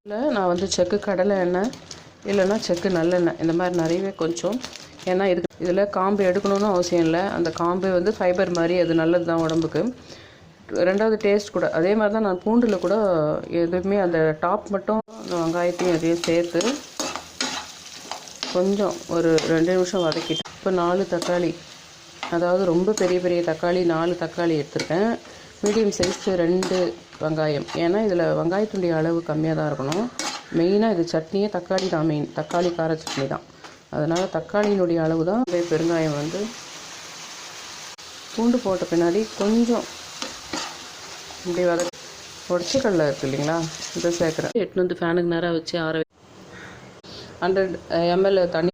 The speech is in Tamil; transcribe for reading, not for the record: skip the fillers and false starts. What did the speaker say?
இல்லை நான் வந்து செக்கு கடலை எண்ணெய் இல்லைன்னா செக்கு நல்லெண்ணெய் இந்த மாதிரி நிறையவே கொஞ்சம். ஏன்னா இதில் காம்பு எடுக்கணும்னு அவசியம் இல்லை. அந்த காம்பு வந்து ஃபைபர் மாதிரி அது நல்லது தான் உடம்புக்கு. ரெண்டாவது டேஸ்ட் கூட அதே மாதிரி தான். நான் பூண்டில் கூட எதுவுமே அந்த டாப் மட்டும் அந்த வெங்காயத்தையும் அதையும் சேர்த்து கொஞ்சம் ஒரு 2 நிமிஷம் வதக்கிட்டு இப்போ 4 தக்காளி, அதாவது ரொம்ப பெரிய பெரிய தக்காளி 4 தக்காளி எடுத்துருக்கேன். மீடியம் சைஸ் 2 வெங்காயம். ஏன்னா இதில் வெங்காயத்துடைய அளவு கம்மியாக தான் இருக்கணும். மெயினாக இது சட்னியே தக்காளி தான் மெயின். தக்காளி கார சட்னி தான். அதனால் தக்காளியினுடைய அளவு தான். பெருங்காயம் வந்து பூண்டு போட்ட பின்னாடி கொஞ்சம் இப்படி உடச்சிக்கடலை இருக்குது இல்லைங்களா, இதை சேர்க்குறேன். 8 ஃபேனுக்கு நேராக வச்சு 100 ml தண்ணி